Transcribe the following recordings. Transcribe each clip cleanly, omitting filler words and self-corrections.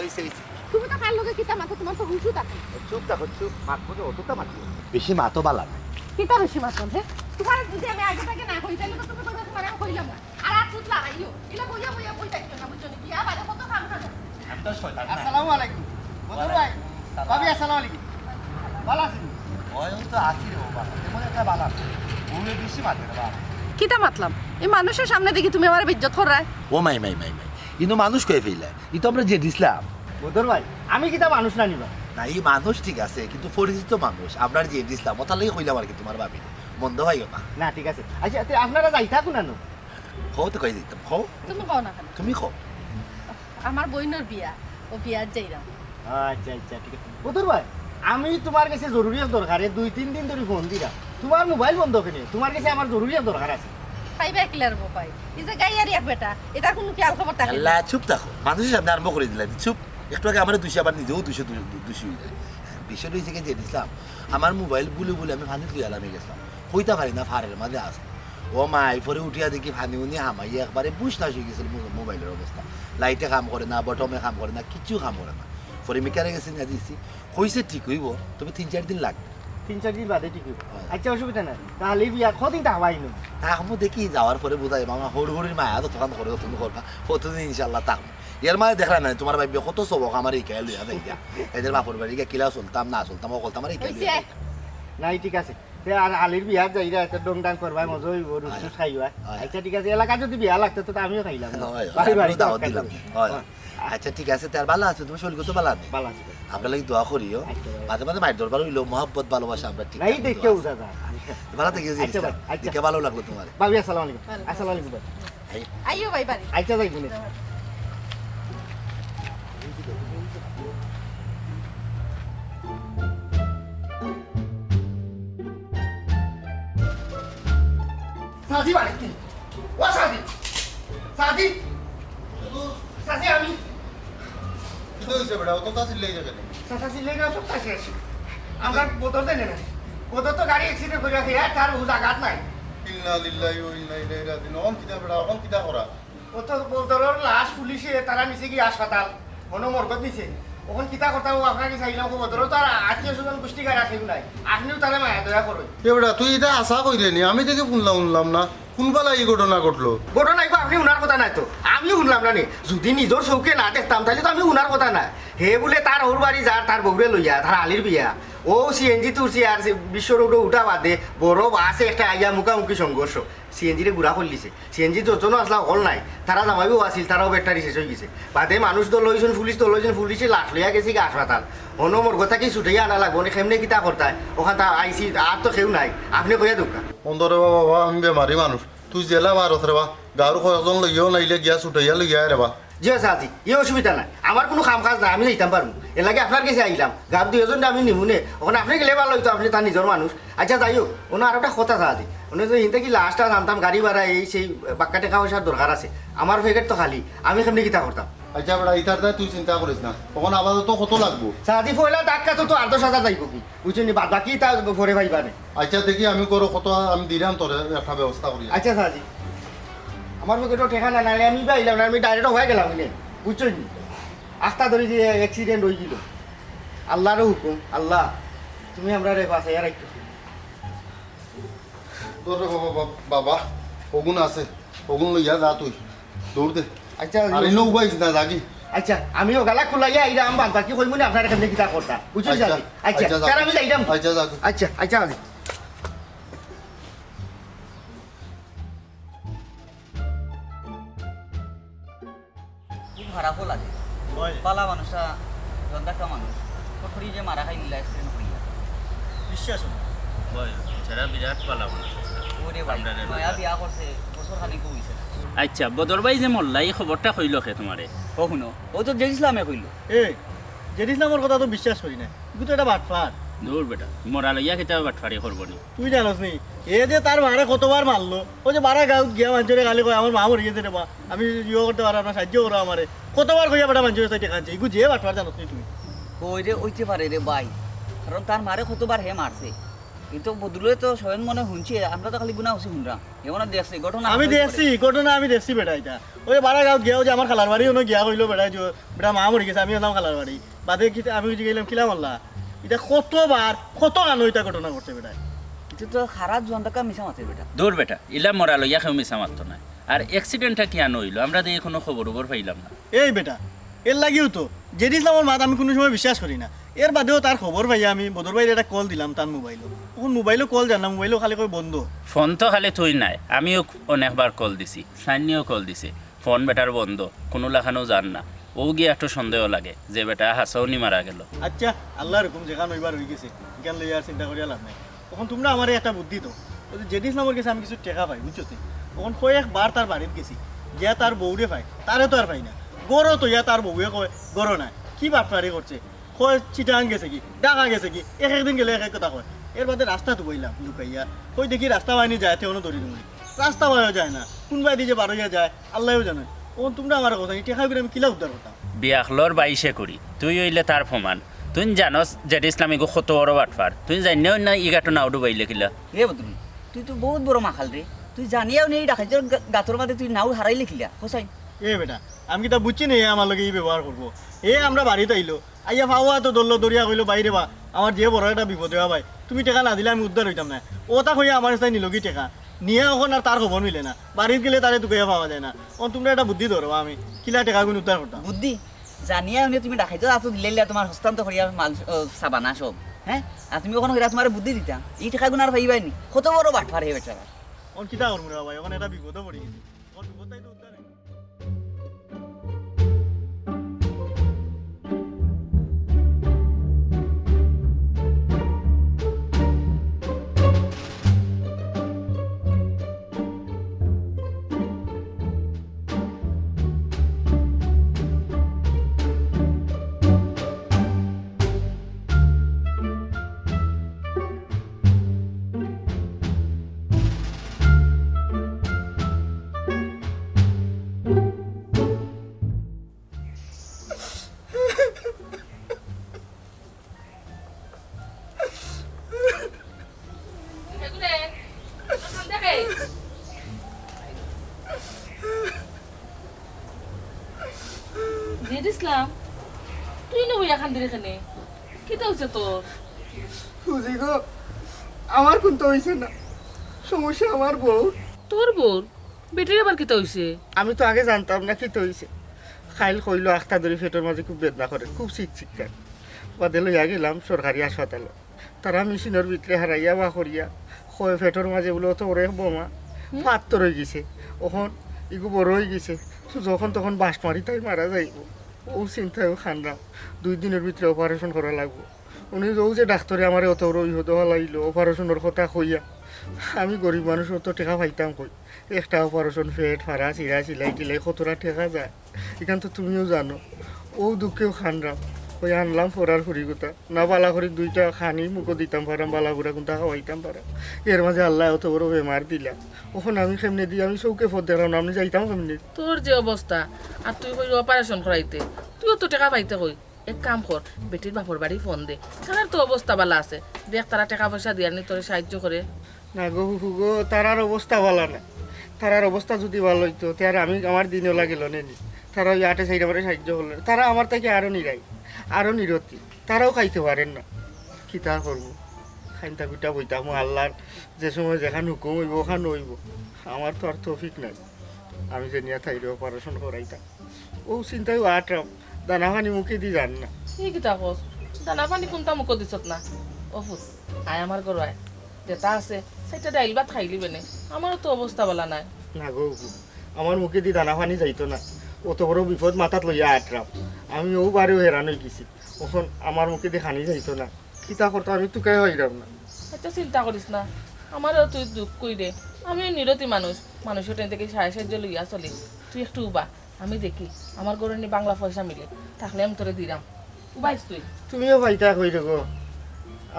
হইছে তুমি তো কার লগে কিতা মাথা তোমার তো হুঁচু থাকে চুপ দেখো চুপ মাতবো তো অতটা মাতবো বেশি মাতো বালা না কিতা রসি মাতন হে তোমার যদি আমি আগে থেকে না কই তাহলে তো তুমি কইবা তোমার আমি কইলাম না আর আর তুই লাগাইও এটা বইয়া বইয়া বই থাকছো না বুঝছো কি আবার কত কাম করে আমি তো শয়তান না আসসালামু আলাইকুম বদর ভাই ভাবি আসসালামু আলাইকুম ভালো আছেন ওই তো আসি রে বাবা তেমন একটা বালা ওরে বেশি মাতে রে বাবা কিতা মাতলাম এই মানুষের সামনে দেখি তুমি আমার ইজ্জত করায় ও মাই ইনো মানুষ কয়ে ফেলে ই তো আমরা যে দিছিলাম বদর ভাই আমি কিতা মানুষ না নিবা না এই মানুষ ঠিক আছে কিন্তু পরিচিত মানুষ আপনার যে দিছিলাম ওটা লাগি কইলাম আর কি তোমার ভাবি মন্দ হইও না না ঠিক আছে আচ্ছা আপনারা যাই থাকুন না খাও তো কই দিতাম খাও তুমি কও না কেন তুমি খাও আমার বইনের বিয়া ও বিয়ার যাইরাম আচ্ছা আচ্ছা ঠিক আছে বদর ভাই আমি তোমার কাছে জরুরি দরকারে 2-3 দিন ধরে ফোন দিরা তোমার মোবাইল বন্ধ কেন তোমার কাছে আমার জরুরি দরকার আছে পাইবা একলার পাই এই যে গাইয়ারি এক বেটা এটা কোনো খেয়াল খবর থাকে আল্লাহ চুপ থাকো মানুষের সামনে আরম্ভ করে দিলেন চুপ একটু আগে আমার 200 আবার নিজেও 200 হয়ে যায় বিষয় হয়েছে যে দিছিলাম আমার মোবাইল বুলে বুলে আমি ফানি তুই আলামে গেছিলাম হইতা পারি না ফারের মাঝে আস ও মাই পরে উঠিয়া দেখি ফানি উনি হামাই একবারে বুঝ না হয়ে গেছিল মোবাইলের অবস্থা লাইটে কাম করে না বটমে কাম করে না কিছু কাম করে না পরে মেকারে গেছি না দিছি হয়েছে ঠিক হইব তবে 3-4 দিন লাগবে 3-4 দিন বাদে ঠিক হইব আচ্ছা অসুবিধা নাই তাহলে বিয়া কদিন তাহবাইনো তাহমু দেখি যাওয়ার পরে বোঝাই মামা হড়ুড়ির মায়া তো তখন করে তুমি করবা প্রতিদিন ইনশাল্লাহ তাহমু এর মানে দেখলা না তোমার ভাই কত সবক আমার এই খেয়াল লইয়া দেখিয়া এদের বাপর বাড়ি গিয়ে কিলা চলতাম না চলতাম ও করতাম আর এই খেয়াল নাই ঠিক আছে আর আলির বিয়া যাইরা একটা ডং ডাং করবাই মজা হইব রুস খাইবা আচ্ছা ঠিক আছে এলাকা যদি বিয়া লাগতো তো আমিও খাইলাম বাড়ি বাড়ি দাওয়াত দিলাম আচ্ছা ঠিক আছে তার ভালো আছে তুমি শরীর তো ভালো আছে ভালো আছে আমরা লাগি দোয়া করিও মাঝে মাঝে মায়ের দরবার হইলো মহব্বত ভালোবাসা আমরা ঠিক নাই দেখেও দাদা ভালো থেকে দেখে ভালো লাগলো তোমার ভাবি আসসালামু আলাইকুম আসসালামু আলাইকুম আইও ভাই বাড়ি আচ্ছা যাই বলে সাজি বাড়ি ও সাজি সাজি সাজি আমি কি হইছে বেটা অত তাসিল লেগে যাবে সাজি লেগে সব কাছে আসি আমরা বোতল দেন না বোতল তো গাড়ি অ্যাক্সিডেন্ট করে রাখি তার হুজ আঘাত নাই ইন্না লিল্লাহি ওয়া ইন্না ইলাইহি রাজিউন অন কিতা বেটা অন কিতা করা ও তো বোতলের লাশ পুলিশে তারা নিচে গিয়ে হাসপাতাল মনে মরগত নিছে ওখান কিতা কথা আপনাকে চাইলাম বোতলও তো আর আত্মীয় স্বজন গোষ্ঠী গাড়ি রাখেও নাই আপনিও তারা মায়া দয়া করবেন এ বেটা তুই এটা আশা কইরে নি আমি দেখে শুনলাম না কোনবেলা এই ঘটনা ঘটলো ঘটনা আপনি উনার কথা নাই তো আমিও শুনলাম না নি যদি নিজের চৌকে না দেখতাম তাহলে তো আমি উনার কথা না হে বলে তার ওর বাড়ি যার তার বউরে লইয়া তার আলির বিয়া ও সিএনজি তুলছি আর বিশ্ব রোডে উঠা বাদে বড় বাসে একটা আইয়া মুখামুখি সংঘর্ষ সিএনজিরে গুড়া করলিছে সিএনজি যতনও আসলা হল নাই তারা জামাইও আসিল তারাও ব্যাটারি শেষ হয়ে গেছে বাদে মানুষ দল লইছেন পুলিশে লাশ লইয়া গেছে গা হাসপাতাল অন্য মোর কথা কি ছুটাইয়া আনা লাগবো কেমনে কিতা করতায় ওখান তা আইসি আর তো কেউ নাই আপনি কইয়া দোকা অন্ধরে বাবা আমি বেমারি মানুষ তুই জেলা ভারত রে বা গাঁর কয়েকজন লইয়াও নাইলে গিয়া ছুটাইয়া লইয়া রে বা জি আছে আজি এই অসুবিধা নাই আমার কোনো কাম কাজ নাই আমি যাইতাম পারবো এর লাগে আপনার কাছে আইলাম গাঁর দুজন আমি নিমুনে ওখানে আপনি গেলে ভালো হইতো আপনি তার নিজের মানুষ আচ্ছা যাই হোক ওনার আর একটা কথা আজি উনি তো হিনতে কি লাস্টটা জানতাম গাড়ি ভাড়া এই সেই বাক্কা টাকা পয়সার দরকার আছে আমার প্যাকেট তো খালি আমি কেমনি কিতা করতাম আচ্ছা বেটা ইতার তুই চিন্তা করিস না তখন আপাতত কত লাগবো সাদি পয়লা টাকা তো 8,000 যাইব কি বুঝছেন নি বাকি তা পরে ভাইবা নে আচ্ছা দেখি আমি করো কত আমি দিলাম তোর একটা ব্যবস্থা করি আচ্ছা সাদি আমার প্যাকেটও ঠেকা না নাইলে আমি বাইলাম না আমি ডাইরেক্ট হয়ে গেলাম নে বুঝছেন নি আস্তা ধরে যে অ্যাক্সিডেন্ট হয়ে গেল আল্লাহরও হুকুম আল্লাহ তুমি আমরা রে বাসায় রাখো তোর বাবা ওগুন আছে ওগুন লইয়া যা তুই দৌড় দে আচ্ছা আর ইনো উবাইস না জাগি আচ্ছা আমিও গালা খুলাইয়া আইরাম বান্তা কি কইমু না আপনার এখানে কিতা করতা বুঝছেন আচ্ছা, সাদি আচ্ছা আচ্ছা, স্যার আমি যাইরাম আচ্ছা যাক আচ্ছা আচ্ছা আজি খুব খারাপও লাগে পালা মানুষরা জন্দাকা মানুষ কঠোরি যে মারা খাই নিলা অ্যাক্সিডেন্ট করিয়া বিশ্বাস এছাড়া বিরাট পালা মানুষ ওরে ভাই নয়া বিয়া করছে বছর খানিকও হইছে না আচ্ছা বদর ভাই যে মল্লা এই খবরটা কইল খে তোমারে ও শুনো ও তো জেরিসলামে কইল এই জেরিসলামের কথা তো বিশ্বাস করি না তুই তো এটা বাটফার দূর বেটা মরা লইয়া কেটা বাটফারি করবো নি তুই জানোস নি এ যে তার মারে কতবার মারলো ও যে বারা গাঁত গিয়া মানুষের গালি কয় আমার মা মরে গেছে রে বা আমি ইয়ে করতে পারো না সাহায্য করো আমারে কতবার কইয়া বেটা মানুষের সাথে কাঁদছে এগু যে বাটফার জানোস নি তুমি ওই রে ওইতে পারে রে ভাই কারণ তার মারে কতবার হে মারছে কিন্তু বদলে তো সবাই মনে শুনছি আমরা তো খালি গুণা হচ্ছি শুনরা এমন দেখছি ঘটনা আমি দেখছি ঘটনা আমি দেখছি বেটা এটা ওই বারা গাঁও গিয়াও যে আমার খালার বাড়ি ওনো গিয়া কইলো বেটা যে বেটা মা মরে গেছে আমি এলাম খালার বাড়ি বাদে কি আমি গেলাম কিলাম আল্লাহ এটা কতবার কত গানো এটা ঘটনা ঘটছে বেটা এটা তো খারাপ জন টাকা মিশা মাথে বেটা দূর বেটা ইলা মরা লইয়া কেউ মিশা মারতো না আর অ্যাক্সিডেন্টটা কি আনো হইলো আমরা দিয়ে কোনো খবর পাইলাম না এই বেটা এর লাগিও তো জেডি ইসলামের মাত আমি কোনো সময় বিশ্বাস করি না এর বাদেও তার খবর পাই আমি বদর ভাইয়ের একটা কল দিলাম তার মোবাইলও তখন মোবাইলও কল জানলাম মোবাইলও খালি কই বন্ধ ফোন তো খালি তুই নাই আমিও অনেকবার কল দিছি সাইনিও কল দিছে ফোন বেটার বন্ধ কোনো লাখানো জান না ও গিয়ে একটু সন্দেহ লাগে যে বেটা হাসাউনি মারা গেল আচ্ছা আল্লাহর হুকুম যেখানে ওইবার হয়ে গেছে এখান লইয়া আর চিন্তা করিয়া লাভ নাই তখন তোমরা আমার একটা বুদ্ধি তো ওই যে জেডি ইসলামের কাছে আমি কিছু টেকা পাই বুঝছো তখন কয়েকবার তার বাড়িতে গেছি গিয়া তার বউরে পাই তারে তো আর পাই না গরো তো ইয়া তার বউয়ে কয় গরো নাই কি বাটপারি করছে কয় চিটাং গেছে কি ডাকা গেছে কি এক একদিন গেলে এক এক কথা কয় এর বাদে রাস্তা তো বইলাম লুকাইয়া কই দেখি রাস্তা বাইনি যায় তেমন ধরি তুমি রাস্তা বাইও যায় না কোনবাই দিয়ে যে বার হইয়া যায় আল্লাহও জানে ও তোমরা আমার কথা টেকা করে আমি কিলা উদ্ধার করতাম বিয়াখলর বাইশে করি তুই হইলে তার প্রমাণ তুই জানস জেড ইসলামিক কত বড় বাটফার তুই জানিও না ইগাটো নাও ডুবাইলে কিলা রে বদলু তুই তো বহুত বড় মাখাল রে তুই জানিয়াও নেই ডাকাইতের গাতর মাঝে তুই নাও হারাই লিখিলা হোসাই এ বেটা আমি কিতা বুঝছি না আমার লগে এই ব্যবহার করবো এ আমরা বাড়িতে আইলো আইয়া পাওয়া তো দৌড়লো দরিয়া কইলো বাইরে বা আমার যে বড় একটা বিপদ হওয়া ভাই তুমি টেকা না দিলে আমি উদ্ধার হইতাম না ও তা কইয়া আমার সাথে নিল কি টেকা নিয়ে এখন আর তার খবর মিলে না বাড়িতে গেলে তারে তুকাইয়া পাওয়া যায় না ও তোমরা একটা বুদ্ধি ধরো আমি কিলা টেকা গুণ উদ্ধার করতাম বুদ্ধি জানিয়া হলে তুমি ডাকাইতে আতো দিলে তোমার হস্তান্তর করিয়া মাল সাবানা সব হ্যাঁ আর তুমি ওখানে তোমার বুদ্ধি দিতা এই টাকা গুণ আর পাইবাই নি কত বড় বাটফার হে বেচারা এখন কিতা করবো রে ভাই এখন একটা বিপদও পড়ে গেছে এখন বিপদটাই তো উদ্ধার হইলো। এগুলে এখন দেখে দিয়ে দিসলাম তুই না হইয়া খান দিলে এখানে কি হচ্ছে তোর বুঝি গো আমার কোনটা হইছে না সমস্যা আমার বউ তোর বোর বেটির আবার কিতা হইছে আমি তো আগে জানতাম না কি তো হইছে খাইল কইলো আখটা ধরে পেটের মাঝে খুব বেদনা করে খুব চিকচিকার বাদে লইয়া গেলাম সরকারি হাসপাতালে তারা মেশিনের ভিতরে হারাইয়া বা করিয়া কয় পেটের মাঝে বলে তো ওরে বোমা পাত্তর হয়ে গেছে ওখন ইগু বড় হয়ে গেছে যখন তখন বাস মারি তাই মারা যাইব ও চিন্তায় খান্দাম 2 দিনের ভিতরে অপারেশন করা লাগবো উনি ও যে ডাক্তারে আমার অত বড় ইহত লাগলো অপারেশনের কথা কইয়া আমি গরিব মানুষ অত টাকা পাইতাম কই একটা অপারেশন পেট ফাড়া চিরা চিলাই টিলাই কতটা টাকা যায় এখান তো তুমিও জানো ও দুঃখেও খান্দাম ওই আনলাম ফোরার ফুরি কোথা না বালাখড়ি 2টা খানি মুখো দিতাম পারাম বালাগুড়া কোনটা খাওয়াইতাম পারাম এর মাঝে আল্লাহ অত বড় বেমার দিলা ওখানে আমি কেমনে দিই আমি চৌকে ফোর দেখলাম আমি যাইতাম কেমনে তোর যে অবস্থা আর তুই কই অপারেশন করাইতে তুইও তো টাকা পাইতে কই এক কাম কর বেটির বাপর বাড়ি ফোন দে তার তো অবস্থা ভালো আছে দেখ তারা টাকা পয়সা দিয়ার নি তোরে সাহায্য করে না গো হুকু গো তারার অবস্থা ভালো না তারার অবস্থা যদি ভালো হইতো তার আমি আমার দিনও লাগিল নেনি তারা ওই 8 সাইড আমার সাহায্য করলেন তারা আমার থেকে আরও নিরাই আরও নিরতি তারাও খাইতে পারেন না কি তা করবো খাইতা পিঠা বইতাম আল্লাহর যে সময় যেখানে হুকুম হইব ওখানে হইব আমার তো আর তৌফিক নাই আমি যে নিয়ে থাইলে অপারেশন করাইতাম ও চিন্তায় আটরাম দানা পানি মুখে দি যান না কি কিতা কস দানা পানি কোনটা মুখ দিছত না অফুত আয় আমার ঘর আয় যেটা আছে সেটা ডাইল ভাত খাইলি বেনে আমারও তো অবস্থা ভালো নাই না গো আমার মুখে দি দানা পানি যাইতো না অত বড় বিপদ মাথাত লইয়া আটরাম আমি ও বারেও হেরান হয়ে গেছি তখন আমার মুখে দিয়ে খানি যাইতো না কিতা করতো আমি তুকাই হইরাম না এটা চিন্তা করিস না আমারও তুই দুঃখ কই দে আমিও নিরতি মানুষ মানুষের ট্রেন থেকে সাহায্য লইয়া চলি তুই একটু উবা আমি দেখি আমার ঘরে নি বাংলা পয়সা মিলে থাকলে আমি তোরে দিলাম উবাইস তুই তুমিও পাইতা কই গো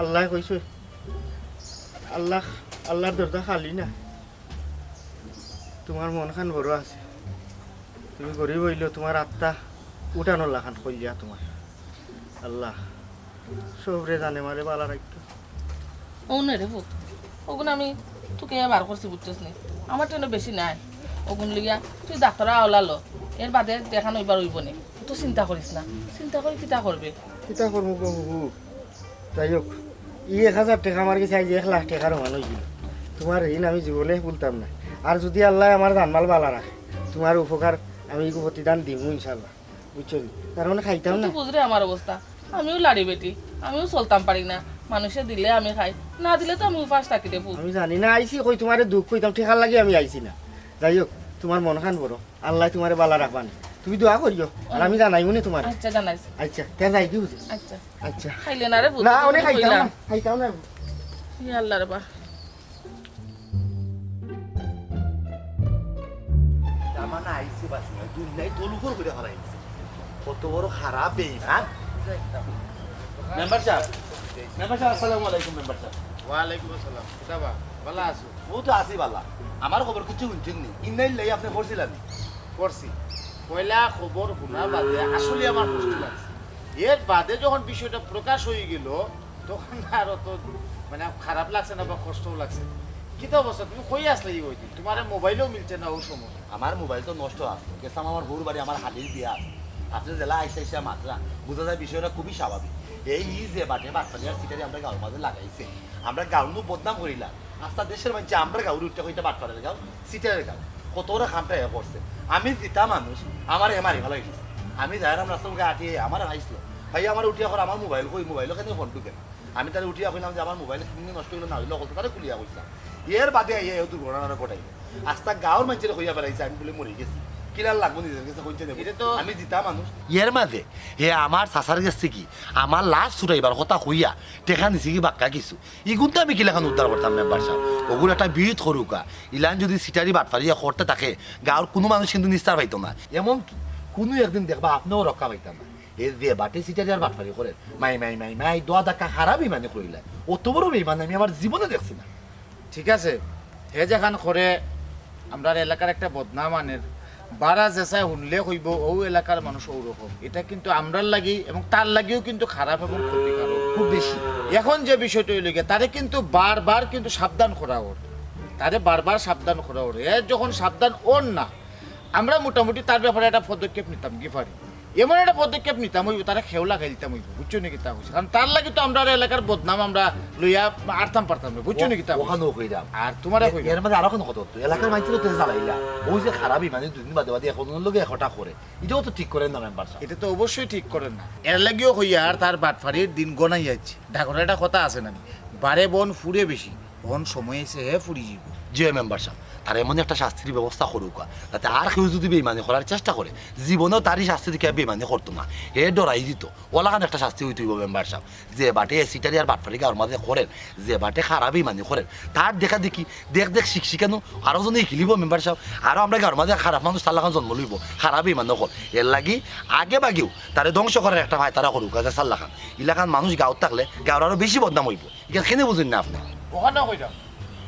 আল্লাহ কইছো আল্লাহর দরজা খালি না তোমার মন খান বড় আছে তুমি গরিব হইলেও তোমার আত্মা উঠানোর লাখান কইয়া তোমার আল্লাহ সবরে জানে মারে বালা রাখতো ও না রে ফুট ওগুন আমি তোকে বার করছি বুঝছিস নি আমার ট্রেনে বেশি নাই ওগুন লিয়া তুই ডাক্তার আওলালো এর বাদে দেখানো এবার হইব নি তুই চিন্তা করিস না চিন্তা করে কিতা করবে কিতা করবো গো বাবু যাই হোক 1000 টাকা আমার কাছে আজ 1 লাখ টাকার মান হয়ে গেল তোমার ঋণ আমি জীবনে ভুলতাম না আর যদি আল্লাহ আমার জানমাল বালা রাখে তোমার উপকার আমি প্রতিদান দিব ইনশাল্লাহ বুঝছো তার মানে খাইতাম না তুই বুঝরে আমার অবস্থা আমিও লাড়ি বেটি আমিও চলতাম পারি না মানুষে দিলে আমি খাই না দিলে তো আমি উপাস থাকি রে ফুট আমি জানি না আইছি কই তোমার দুঃখ কইতাম ঠেকার লাগে আমি আইছি না যাই হোক তোমার মন খান বড় আল্লাহ তোমার বালা রাখবান তুমি দোয়া করিও আর আমি জানাইও না তোমার আচ্ছা জানাইস আচ্ছা তে যাই দিও আচ্ছা আচ্ছা খাইলে না রে ফুট না অনেক খাইতাম না ইয়া আল্লাহ রে বা জামানা আইছে বাসি না দুনিয়ায় তলুফর করে হারাইছে কত বড় খারাপ বেঈমান মেম্বার সাহেব আসসালামু আলাইকুম মেম্বার সাহেব ওয়ালাইকুম আসসালাম কিতাবা ভালো আছো ও তো আসি বালা আমার খবর কিছু শুনছেন নি ইন্নাইল লাই আপনি করছিলেন করছি পয়লা খবর শোনার বাদে আসলে আমার কষ্ট লাগছে এর বাদে যখন বিষয়টা প্রকাশ হয়ে গেল তখন আর তো মানে খারাপ লাগছে না বা কষ্টও লাগছে কিতা অবস্থা তুমি কই আসলে ওই দিন তোমার মোবাইলও মিলছে না ওই সময় আমার মোবাইল তো নষ্ট আছে গেছিলাম আমার বউর বাড়ি আমার হালির বিয়া আছে আপনি জেলা আইসা মাত্রা বোঝা যায় বিষয়টা খুবই স্বাভাবিক এই যে বাটে বাটপালিয়ার সিটারি আমরা গাঁর মাঝে লাগাইছে আমরা গাঁর বদনাম করিলাম আস্তা দেশের মানুষ আমরা গাঁর উঠতে কইটা বাটপালের গাঁও সিটারের গাঁও কত ওরা খামটা এ করছে আমি জিতা মানুষ আমার এমারি ভালো হয়েছে আমি যাই আমরা রাস্তার আটিয়ে আমার আইসলো ভাই আমার উঠিয়া করে আমার মোবাইল কই মোবাইলও কেন ফোন ঢুকে আমি তাহলে উঠিয়া কইলাম যে আমার মোবাইল কিনে নষ্ট হইলো না হইলো কত তারা খুলিয়া কইলাম এর বাদে এই দুর্ঘটনাটা ঘটাই আস্তা গাঁর মানুষের হইয়া বেড়াইছে আমি বলে মরে গেছি কিলার লাগবো নিজের কাছে কইছে এটা তো আমি জিতা মানুষ এর মাঝে হে আমার চাচার গেছে কি আমার লাশ ছুটাইবার কথা হইয়া টেকা নিছি কি বাক্কা কিছু ইগুনতে আমি কিলাখান উদ্ধার করতাম মেম্বার সাহেব ওগুলো একটা বিহিত সরুকা ইলান যদি সিটারি বাটফারিয়া করতে থাকে গাঁর কোনো মানুষ কিন্তু নিস্তার পাইতো না এমন কি কোনো একদিন দেখবা আপনিও রক্ষা পাইতাম না এ যে বাটে সিটারি আর বাটফারি করে মাই মাই মাই মাই দোয়া ধাক্কা খারাপই মানে করিলে অত বড় বেইমান আমি আমার জীবনে দেখছি না ঠিক আছে হে যেখান করে আমরা এলাকার একটা বদনাম আনের বারা জেসায় শুনলে হইব ও এলাকার মানুষ ওরকম এটা কিন্তু আমরার লাগি এবং তার লাগিও কিন্তু খারাপ এবং ক্ষতিকারক খুব বেশি এখন যে বিষয়টা হইল গিয়ে তারে কিন্তু বারবার কিন্তু সাবধান করা ওর তারে বারবার সাবধান করা ওর এ যখন সাবধান ওর না আমরা মোটামুটি তার ব্যাপারে একটা পদক্ষেপ নিতাম কি পারি এমন একটা পদক্ষেপ নিতাম হইব তারা খেওলা খাই দিতাম হইব বুঝছো নাকি তা হয়েছে কারণ তার লাগে তো আমরা এলাকার বদনাম আমরা লইয়া আরতাম পারতাম না বুঝছো নাকি তা ওখানেও কইরাম আর তোমার এর মধ্যে আরো কোনো কথা হতো এলাকার মানুষের তো জ্বালাইলা ওই যে খারাপই মানে দুদিন বাদে বাদে এখন লোক একটা করে এটাও তো ঠিক করেন না মেম্বার সাহেব এটা তো অবশ্যই ঠিক করেন না এর লাগেও হইয়া আর তার বাটফারির দিন গনাই যাচ্ছে ঢাকর একটা কথা আছে না বারে বন ফুরে বেশি বন সময় এসে হে ফুরি যাব যে মেম্বার সাহেব তার এমন একটা শাস্তির ব্যবস্থা করুক যাতে আর কেউ যদি বেইমানি করার চেষ্টা করে জীবনেও তারই শাস্তি দিকে বেইমানি করতো না হে ডরাই দিত ওলাখান একটা শাস্তি হইতে হইব মেম্বার সাহেব যে বাটে সিটারি আর বাটফারি গাঁর মাঝে করেন যে বাটে খারাপ বেইমানি করেন তার দেখা দেখি দেখ শিখছি কেন আরও জন খেলিব মেম্বার সাহেব আরও আমরা গাঁর মাঝে খারাপ মানুষ তার লাখান জন্ম লইব খারাপ বেইমানি কর এর লাগি আগে বাগেও তারে ধ্বংস করার একটা ভাই তারা করুক সাল্লাখান ইলাখান মানুষ গাঁত থাকলে গাঁর আরও বেশি বদনাম হইব এখানে খেনে বুঝেন না আপনি ওখানে হইলাম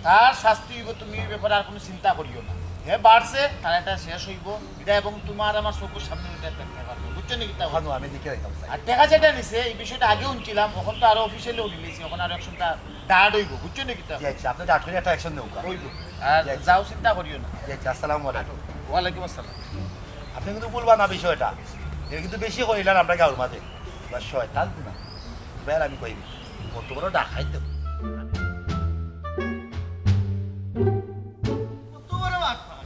তার শাস্তি হইব তুমি এই ব্যাপারে আর কোনো চিন্তা করিও না হে বাড়ছে তার একটা শেষ হইব এটা এবং তোমার আমার চোখের সামনে ওইটা দেখতে পারবে বুঝছো নাকি তা ওখানেও আমি দেখে রাখতাম আর টাকা যেটা নিছে এই বিষয়টা আগে উনছিলাম এখন তো আরো অফিসিয়ালি উনি নিয়েছি এখন আরো একশনটা দাঁড় হইব বুঝছো নাকি তা আপনি ডাক করে একটা অ্যাকশন নেউকা হইব আর যাও চিন্তা করিও না আসসালামু আলাইকুম ওয়ালাইকুম আসসালাম আপনি কিন্তু বলবা না বিষয়টা এটা কিন্তু বেশি কইলেন আমরা গাঁর মাঝে বা শয়তান না বের আমি কইবি কত বড় ডাকাই দেব কত বড় বাটপার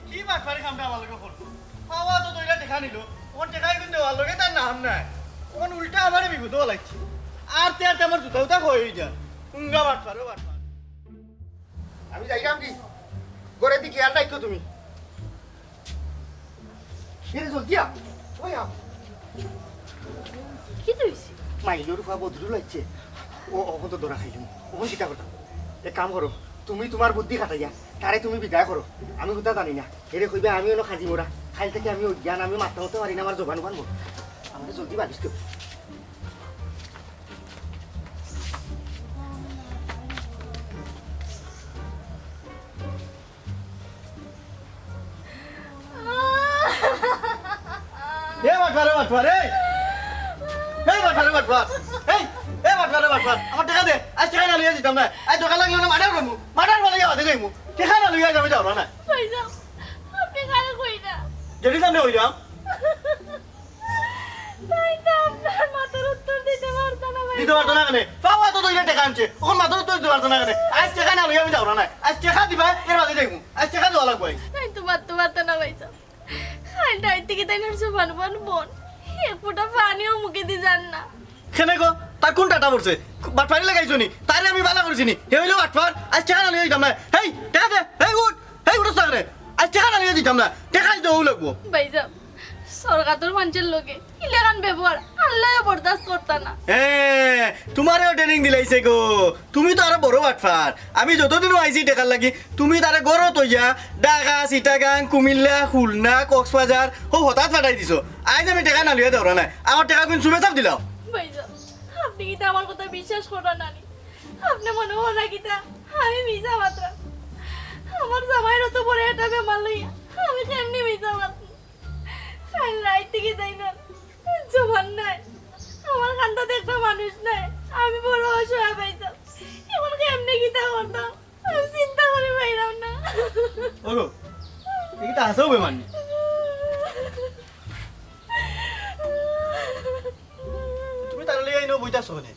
কি বাটপারে কামটা আমার লগে করলো পাওয়া তো দইরা দেখা নিল ওখান টেকাই কিন্তু দেওয়ার লগে তার নাম নাই ওখান উল্টা আমারে বিপদ লাগছে আর তে আমার জুতা উতা হয়ে যা উঙ্গা বাটপার ও বাটপার আমি যাইলাম কি ঘরে দি খেয়াল রাখো তুমি এরে জলদি আ ওই আ কি তুইছি মাইলোর ফা বদরু লাগছে ও ওখান তো দৌড়া খাইলাম ওখান চিন্তা করতাম এক কাম করো তুমি তোমার বুদ্ধি খাটাইয়া তারে তুমি বিদায় করো আমি কোথা জানি না এরে কইবে আমি হলো খাজি মোড়া খাইল থেকে আমি অজ্ঞান আমি মাথা হতে পারি না আমার জবান বানবো আমাদের জলদি বাঁধিস তো এ বাটপারে বাটপার এই বাটপারে বাটপার এই বাটপারে বাটপার আমার টাকা দে আজ টেকা না লইয়া দিতাম না আজ দোকান লাগলো না মার্ডার বলে যাওয়া দেখাই মু টেকা না লইয়া যাবে যাও না ভাইজান আপনি কারে কই না যদি সামনে হই যাও ভাইজান আপনার মাথার উত্তর দিতে পারতো না ভাই দিতে পারতো না কেন পাওয়া তো দুইটা টেকা আনছে ওখান মাত্র তো দিতে পারতো না কেন আজ টেকা না লইয়া আমি যাও না আজ টেকা দিবা এর বাদে যাইমু আজ টেকা দেওয়া লাগবে তাই তো মারতে পারতো না ভাইজান খাইটাই থেকে তাই নড়ছে বান বোন এক ফোঁটা পানিও মুখে দিয়ে যান না কেনে গো তার কোন টাটা পড়ছে বাটফারি লাগাইছো নি তারে আমি বালা করেছি নি হে হইলো বাটফার আজ টেকা না লইয়া দিতাম না হেই টেকা দে হেই উঠ হেই উঠছ না আজ টেকা না লইয়া দিতাম না টেকা দিতে লাগবো ভাইজান সরকার মানুষের লোকে ইলেগান ব্যবহার আল্লাহ বরদাস্ত করতা না তোমারও ট্রেনিং দিলাইছে গো তুমি তো আরো বড় বাটফার আমি যতদিন আইছি টেকার লাগি তুমি তারে গড় তৈয়া ঢাকা চিটাগাং কুমিল্লা খুলনা কক্সবাজার ও হঠাৎ ফাটাই দিছো আজ আমি টেকা না লইয়া দেওয়া নাই আমার টেকা কোন চুমে চাপ দিলাম ভাইজান আপনি কি আমার কথা বিশ্বাস করেন না আপনি মনে হয় না কি আমি মিজা মাত্র আমার জামাইরও তো বড় একটা বেমার লইয়া আমি কেমনি মিজা মাত্র কাল রাত থেকে যাই না জবান নাই আমার কান্দাতে একটা মানুষ নাই আমি বড় অসহায় পাইতাম এমন কেমনি গীতা করতাম আমি চিন্তা করে পাইলাম না ওগো এইটা হাসাও বেমানি তুমি তার লইয়া ইনো বইতাছো নে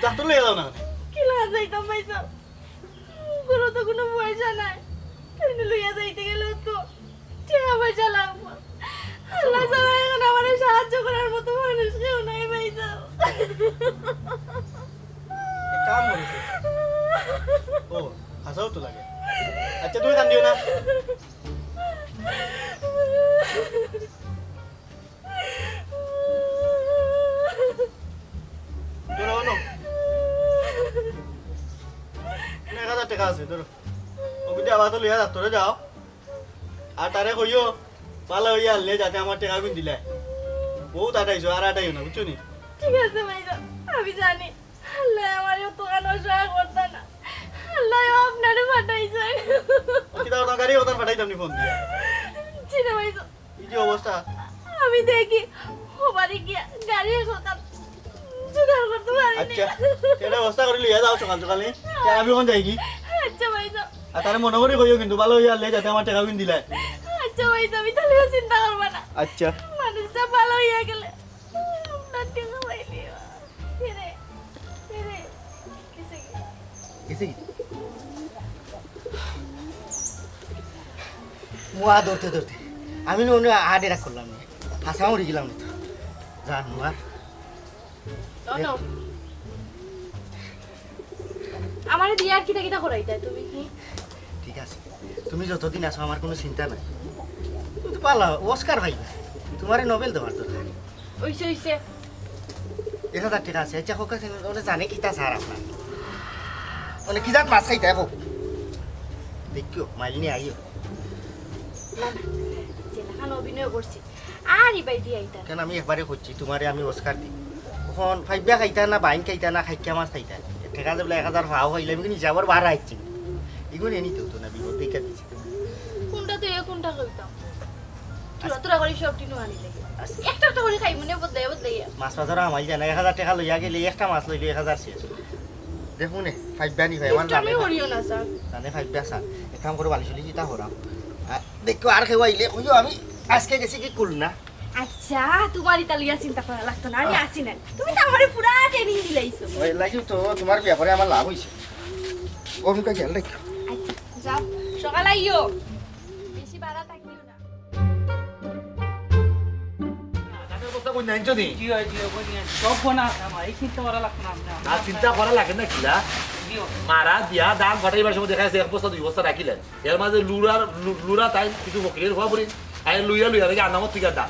ডাক্তার লইয়া যাও না কি লাগা যাইতাম পাইতাম কোনো তো কোনো পয়সা নাই তুমি লইয়া যাইতে গেলে তো টাকা পয়সা লাগবে আল্লাহ ছাড়া এখন আমার সাহায্য করার মতো মানুষ কেউ নাই পাইতাম কাম করেছে ও হাসাও তো লাগে আচ্ছা তুমি কান্দিও না ধরো নো 1000 টাকা আছে ধরো ও বিদে আবার তো লইয়া যাত্তরে যাও আর তারে কইও ভালো হইয়া আনলে যাতে আমার টাকা গুণ দিলে বউ তাটাইছো আর আটাইও না বুঝছো নি ঠিক আছে ভাইজান আমি জানি আল্লাহ আমার তো কানো সহায় করতে না আল্লাহ আপনারে পাঠাইছে কি দাও না গাড়ি ওখানে পাঠাইতাম নি ফোন দিয়ে চিনা ভাইজান কি যে অবস্থা আমি দেখি ও বাড়ি গিয়া গাড়ি কোথাও জোগাড় করতে পারিনি আচ্ছা কেডা অবস্থা করে লিয়া যাও সকাল সকালে আমি ওখানে যাই কি আচ্ছা ভাইজান আর তারে মনে করে কইও কিন্তু ভালো হইয়া আনলে যাতে আমার টাকা গুণ দিলে আচ্ছা ভাইজান আমি তাহলে চিন্তা করবো না আচ্ছা মানুষটা ভালো হইয়া গেলে আপনার টাকা পাইলি রে রে কিসে গেছে কি মুয়া ধরতে ধরতে আমি অন্য হার্ট অ্যাটাক করলাম না হাসা মরে গেলাম না তো জান মুয়া আমার দিয়ে আর কিটা কিটা করাইতে তুমি কি ঠিক আছে তুমি যতদিন আসো আমার কোনো চিন্তা নাই তুমি তো পালা অস্কার ভাই তোমার নোবেল দেওয়ার দরকার ওইসে ওইসে 1000 টাকা আছে আচ্ছা হোক ওরা জানে কিতা স্যার আপনার মানে কি জাত মাছ খাইতে হোক দেখিও মাইনি আইও যেখান অভিনয় করছি আর ইবাই দিয়ে আইতা কেন আমি একবারে করছি তোমারে আমি অস্কার দিই এখন ফাইবা খাইতা না বাইন খাইতা না খাইকা মাছ খাইতা টাকা যাবলে 1000 ভাও খাইলে আমি কিন্তু যাবার বার আইছি এগুলো এনি তো না বিপদ দেখা দিছি কোনটা তো কোনটা কইতাম তোরা করে সব টিনু আনি লাগে একটা একটা করে খাই মনে বদলাই বদলাই মাছ বাজার আমাই জানা 1000 টাকা লইয়া গেলে একটা মাছ লইলে 1000 শেষ দেখুন নে ফাইবা নি ভাই আমার আমি হরিও না স্যার জানে ফাইবা স্যার এক কাম করে বালি চলি চিতা হরাম দেখো আর খাইলে কইও আমি আজকে গেছি কি কুল না আচ্ছা তোমার ইতালিয়া চিন্তা করা লাগতো না আমি আসি না তুমি তো আমারে পুরা ট্রেনিং দিলাইছো ওই লাগি তো তোমার ব্যাপারে আমার লাভ হইছে ওমকা খেয়াল রাখো আচ্ছা যাও সকাল আইও বেশি বাড়া থাকিও না কাজের অবস্থা কই নাই যদি সব ফোনা আমার এই চিন্তা করা লাগতো না আপনার আর চিন্তা করা লাগে না কিলা মারা দিয়া দাম ঘটাইবার সময় দেখা যাচ্ছে 1 বস্তা 2 বস্তা রাখিলেন এর মাঝে লুরা তাই কিছু বকের হওয়া পড়ি আই লুইয়া দেখে আনামত থেকে দাম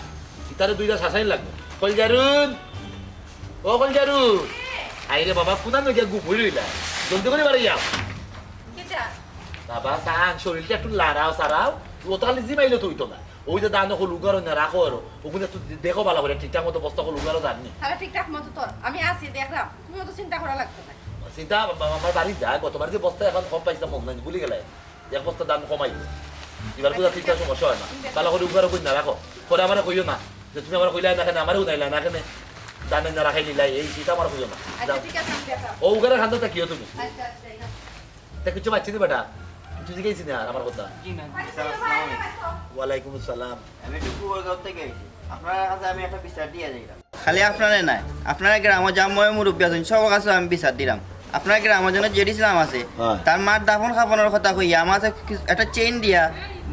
ইতারে 2টা শাসাইন লাগবে কল জারুন ও কল জারুন আইরে বাবা কোনা নগে গু ভুলিলা জলদি করে বাড়ি যাও কেটা বাবা সান শরীরটা একটু লাড়াও সারাও ওতালি জিমাইলে তুই তো না ওই যে দান হল উগারো না রাখো আরো ওগুলো একটু দেখো ভালো করে ঠিকঠাক মতো বস্তা হল উগারো দাননি তাহলে ঠিকঠাক মতো তোর আমি আসি দেখলাম তুমি তো চিন্তা করা লাগতো না চিন্তা আমার বাড়ি যায় গতবার যে বস্তা এখন কম পাইছিলাম মন নাই ভুলে গেলে 1 বস্তা দাম কমাই এবার বুঝা ঠিকঠাক সমস্যা হয় না ভালো করে উগারো কই না রাখো পরে আমার কইও না যে তুমি আমার কইলা না কেন আমারও নাইলা না কেন জানেন না রাখাই নিলাই এই শীত আমার খুঁজো না আচ্ছা ঠিক আছে আমি দেখাবো ও উগারে খান্দা তাকিও তুমি আচ্ছা আচ্ছা এই নাও। তা কিছু পাচ্ছি না বেটা কিছু জিজ্ঞেসি না আর আমার কথা জি ম্যাম ওয়ালাইকুম আসসালাম আমি একটু কুয়ারগাঁও থেকে আইছি আপনার কাছে আমি একটা বিচার দিয়ে যাইলাম খালি আপনারে নাই আপনার গ্রামে যা মই মুরব্বী আছেন সবার কাছে আমি বিচার দিলাম আপনার গ্রামের জন্য যে ইসলাম আছে হ্যাঁ। তার মার দাফন খাফনের কথা কইয়া আমার কাছে একটা চেইন দিয়া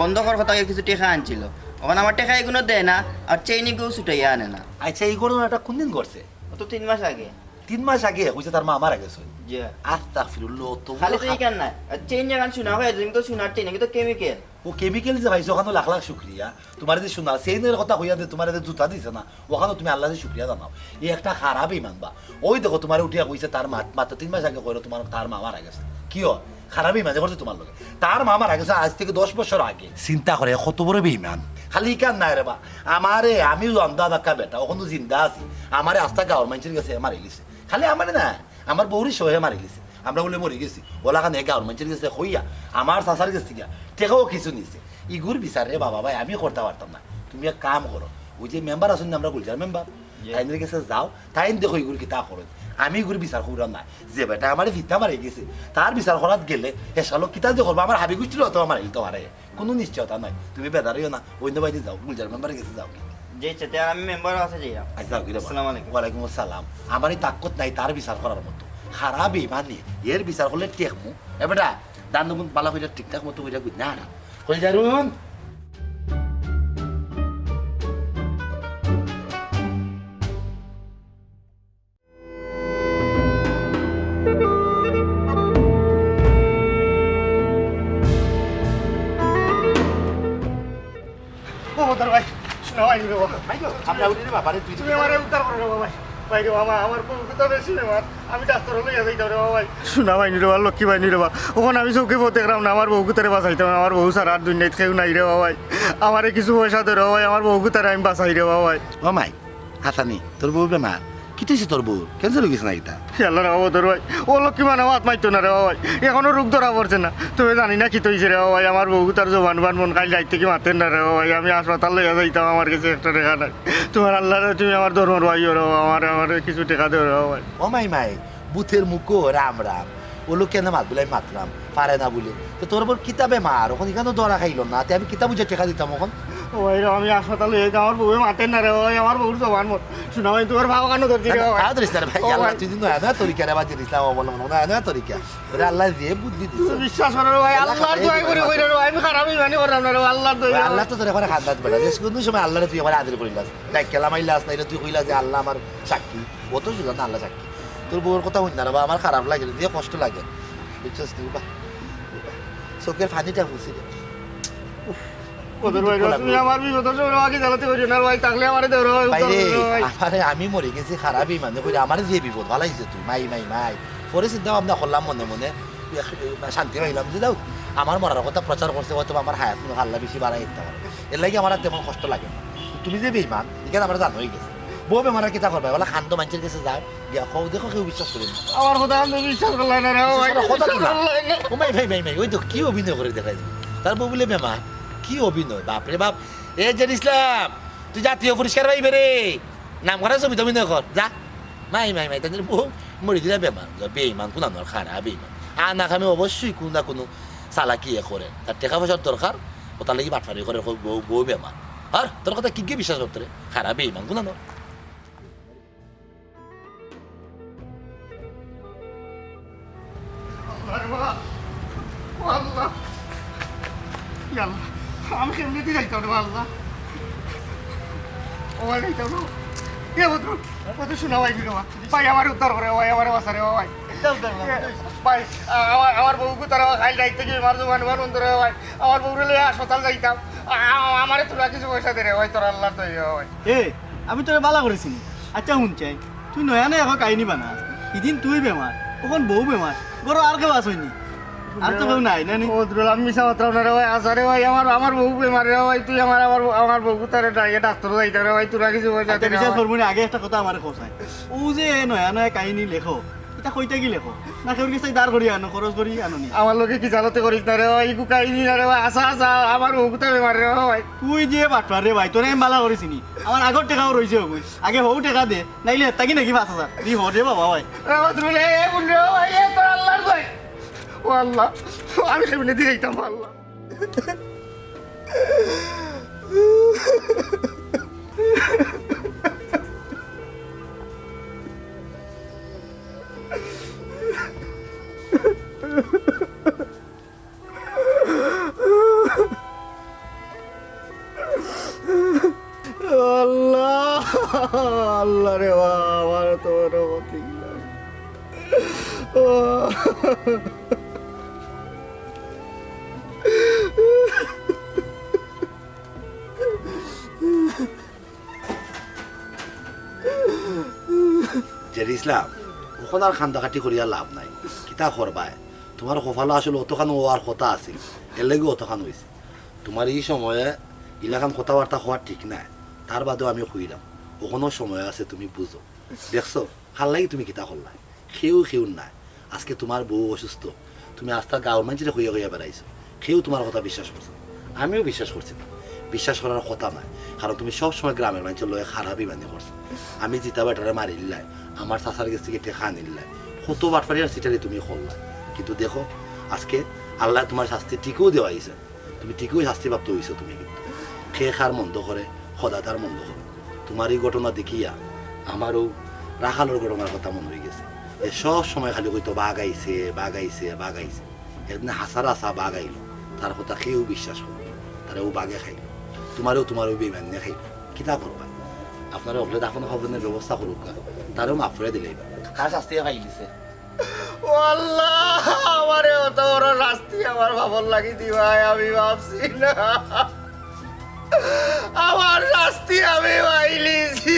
বন্ধ করার কথা কইয়া কিছু টেকা আনছিল ওখানে আমার টেকা এগুলো দেয় না আর চেইনি কেউ ছুটাইয়া আনে না আচ্ছা এই ঘটনাটা কোন দিন ঘটছে ও তো 3 মাস আগে 3 মাস আগে হইছে তার মা মারা গেছে জি আস্তাগফিরুল্লাহ তো খালি তো এইখান নাই চেইন জাগান শোনা হয় তুমি তো শোনার চেইন কিন্তু কেমিক্যাল ও কেমিক্যাল যে ভাইছো ওখানে লাখ লাখ শুক্রিয়া তোমার যে শোনা সেইনের কথা হইয়া দে তোমার যে জুতা দিছে না ওখানে তুমি আল্লাহ শুক্রিয়া জানাও এই একটা খারাপ ইমান বা ওই দেখো তোমার উঠিয়া কইছে তার মাত্র 3 মাস আগে কইলো তোমার তার মা মারা গেছে কি হয় খারাপ ইমান করছে তোমার লগে তার মা মারা গেছে আজ থেকে 10 বছর আগে চিন্তা করে কত বড় বেঈমান খালি কান নাই রে বা আমারে আমি অন্ধা ধাক্কা বেটা ওখানে জিন্দা আছি আমারে আস্থা গাওয়ার মানুষের কাছে মারি লিছে খালি আমারে না আমার বউরি সহে মারি লিছে আমরা বলে মরে গেছি ওলা খানে গাওয়ার মানুষের কাছে হইয়া আমার চাচার কাছ থেকে টেকাও কিছু নিছে ইগুর বিচার রে বাবা ভাই আমি করতে পারতাম না তুমি এক কাম করো ওই যে মেম্বার আছেন না আমরা গুলজার মেম্বার তাইনের কাছে যাও তাই দেখো ইগুর কিতা করো আমি ইগুর বিচার করার না যে বেটা আমার ভিতা মারি গেছে তার বিচার করাত গেলে হেসালো কিতা যে করবো আমার হাবি গুছিল তো আমার হিলতে পারে কোনো নিশ্চয়তা নাই তুমি বেদারিও না অন্য বাইরে যাও গুলজার মেম্বারের কাছে যাও কি যে চেতে আমি মেম্বার আছে যাইলাম আচ্ছা যাও কি রে বাবা। আসসালামু আলাইকুম। ওয়ালাইকুম আসসালাম আমার এই তাকত নাই তার বিচার করার মতো খারাপ ইমানি এর বিচার করলে টেকমু এ বেটা দান দুগুণ পালা হইলে ঠিকঠাক মতো হইলে বুঝ না কই যারুন ও মোতার ভাই শোনা হয়নি রে বাবা আমরা উঠি রে বাবা রে তুই তুমি আমার উদ্ধার করে রে বাবা ভাই রে বাবা আমার তো বেশি রে বাবা আমি ডাক্তার লইয়া যাইতাম রে বাবা ভাই শোনা ভাই রে বাবা লক্ষ্মী ভাই রে বাবা ওখানে আমি চৌকি পথে দেখলাম না আমার বউ কুতারে বাঁচাইতাম আমার বউ সারা আর দুনিয়ায় কেউ নাই রে বাবা ভাই আমারে কিছু পয়সা দে রে বাবা ভাই আমার বউ কুতারে আমি বাঁচাই রে বাবা ভাই ও মাই হাসানি তোর বউ বেমার কি তুইছে তোর বউ ক্যান্সার হয়ে গেছে না এটা আল্লাহ রে বাবা তোর ভাই ও লক্ষ্মী মানে হাত মারতো না রে বাবা ভাই এখনো রোগ ধরা পড়ছে না তুমি জানি না কি তৈছে রে বাবা ভাই আমার বউ তার জবান বান মন কাল যাইতে কি মাতেন না রে বাবা ভাই আমি হাসপাতাল লইয়া যাইতাম আমার কাছে একটা টাকা নাই তোমার আল্লাহ রে তুমি আমার ধর্মের ভাই রে বাবা আমার কিছু টাকা দেও রে বাবা ভাই ও মাই বুথের মুখো রাম রাম ও লোক কেন মাত বলে মাতলাম পারে না বলে তো তোর বর কিতাবে মার ওখানে এখানে ধরা খাইল না তে আমি কিতাব বুঝে টেকা দিতাম ওখান ও ভাই রে আমি হাসপাতালে হয়ে আমার বউ মাতেন না রে বাবা ভাই আমার বউর জবান মন শোনা ভাই তোমার ভাব কানো ধরছি রে বাবা ভাই। ভাই ও আল্লাহ ভাই, তুই দিন না তরিকা রে বাজে দিলাম অবলম্বন না তরিকা ওরে আল্লাহ দিয়ে বুদ্ধি দিছে তুমি বিশ্বাস করো রে ভাই আল্লাহর দোয়া করে কইরা রে ভাই আমি খারাপই মানে করলাম না রে ভাই, আল্লাহর দোয়া আল্লাহ তো তোর এখন খান্দাত বেড়া যে কোন সময় আল্লাহরে তুই আমার আদর করিলাস দেখ কেলাম আইলাস না তুই কইলা যে আল্লাহ আমার সাক্ষী ও তো শুধু না আল্লাহ সাক্ষী তোর বউর কথা হইন না রে বা আমার খারাপ লাগে দিয়ে কষ্ট লাগে বুঝছিস তুই বা চোখের ফানিটা ফুসি রে ওদের ভাই রে, তুমি আমার বিপদ সময় আগে জ্বালাতে করিও না রে ভাই থাকলে আমারে দেও রে ভাই উদ্ধার বাইরে করো রে ভাই। আমারে আমি মরে গেছি খারাপই মানে কইরা আমার যে বিপদ ভালাইছে তুই মাই পরে চিন্তা ভাবনা করলাম মনে মনে শান্তি পাইলাম যে দাও আমার মরার কথা প্রচার করছে হয়তো আমার হায়াত আল্লাহ বেশি বাড়াই দিতে পারে এর লাগে আমার আর তেমন কষ্ট লাগে না। তুমি যে বেইমান এখানে আমার জান হয়ে গেছে বউ বেমারা কিতা করবে বলে খান্ত মানুষের কাছে যাও গিয়া কও দেখো কেউ বিশ্বাস করি না আমার কথা আমি বিশ্বাস করলাম না রে ভাই কথা বিশ্বাস কি না? করলাম না। ও মাই ওই তো কি অভিনয় করে দেখাই দিবি তার বউ বলে বেমা কি অভিনয় বাপরে বাপ এ জেন ইসলাম তুই জাতীয় পুরস্কার পাইবে রে নাম করা ছবি তুমি কর যা মাই তাদের বউ মরি দিলে বেমান বেইমান কোন খারাপ বেইমান আনা খামে অবশ্যই কোনো না কোনো চালাকি করে তার টাকা পয়সার দরকার ও তার লাগি বাটফারি করে বউ বেমান আর তোর কথা কি বিশ্বাস করতে রে খারাপ বেইমান কোন আরে বাবা, ও আল্লাহ, ইয়া আল্লাহ, আমি কেমনি দিয়ে যাইতাম রে বাবা, আল্লাহ ও ভাই যাইতাম না এ বদরু কত শোনা ভাই রে বাবা ভাই আমার উদ্ধার করে ভাই আমার বাসা রে ভাই ভাই আমার বউকে তারা খাইল যাইতে কি মার জমান বার বন্ধ রে ভাই আমার বউরে লইয়া হাসপাতাল যাইতাম আমারে তোরা কিছু পয়সা দে রে ভাই তোর আল্লাহ দই ভাই এ আমি তোরে বালা করেছি আচ্ছা শুনছাই তুই নয়া না এখন কাহিনী বানা এদিন তুই বেমার ওখান বউ বেমার বড় আর কেউ আসইনি আর তো কেউ নাই না নি? বদরুল আমি মিশা মাত্রাম না রে ভাই আসা রে ভাই আমার বউ বেমার রে ভাই তুই আমার বউকে তারে ডাক্তার যাইতে রে ভাই তোরা কিছু পয়সা দে আচ্ছা, রে বিশ্বাস ভাই। করবো না আগে একটা কথা আমার খোঁচায় ও যে নয়া নয়া কাহিনী লেখো এটা কইতে গেলে কো না কেউ কিছু দাঁড় করি আনো খরচ করি আনো নি আমার লোকে কি জালতে করিস না রে ভাই ইকু কাহিনী না রে ভাই আসা আসা আমার মুখতে বেমার রে ভাই তুই যে বাটপার রে ভাই তোরে আমি বালা করেছি নি আমার আগর টাকাও রয়েছে ওই আগে হৌ টাকা দে নাইলে তাকি নাকি 5000 দি হ রে বাবা ভাই রহমতুল্লাহ এ বুঝলে ভাই এ তোর আল্লাহর কই ও আল্লাহ আমি কেমনে দিয়ে দিতাম আল্লাহ আল্লাহ আল্লাহ রে বাবা আমার তো রহমতি ও জেরি ইসলাম ওখানে আর খান্দাকাটি করিয়া লাভ নাই কিতা করবায় তোমার কপালো আসলে অতখান হওয়ার কথা আছিল এর লাগে অতখান হয়েছে তোমার এই সময়ে ইলাখান কথাবার্তা হওয়ার ঠিক নাই তার বাদেও আমি খুঁড়াম ওখানো সময় আছে তুমি বুঝো দেখছো ভাল লাগি তুমি কিতা করলাই সেও নাই আজকে তোমার বউ অসুস্থ তুমি আস্তা গাঁৱৰ মানুষের হইয়া হইয়া বেড়াইছো সেও তোমার কথা বিশ্বাস করছে আমিও বিশ্বাস করছি না বিশ্বাস করার কথা নাই কারণ তুমি সব সময় গ্রামের মানুষের লয়ে খারাপই বানি করছো আমি জিতা বেটারে মারি নিলাই আমার চাচার কাছ থেকে টেকা নিলাই কত বাটপারি আর সিটারি তুমি করলা কিন্তু দেখো আজকে আল্লাহ তোমার শাস্তি টিকেও দেওয়া হয়েছে তুমি টিকেও শাস্তি প্রাপ্ত হয়েছো তুমি কিন্তু খেয়ে খার মন্দ করে সদা তার মন্দ করে তোমার এই ঘটনা দেখিয়া আমারও রাখালোর ঘটনার কথা মনে হয়ে গেছে এ সব সময় খালি হয়তো বাঘ আইছে একদিন হাসার আসা বাঘ আইল তার কথা কেউ বিশ্বাস করবে তারা ও বাঘে খাইল তোমারও বেমান্য খাইল কিতা করবা আপনারা ওগুলো এখন খবরের ব্যবস্থা করুক তারও মাফ করে দিলে কার শাস্তি খাই দিছে ও আল্লাহ আমারে অত বড় শাস্তি আমার বাবার লাগি দিবাই আমি ভাবছি না আমার শাস্তি আমি পাইলিছি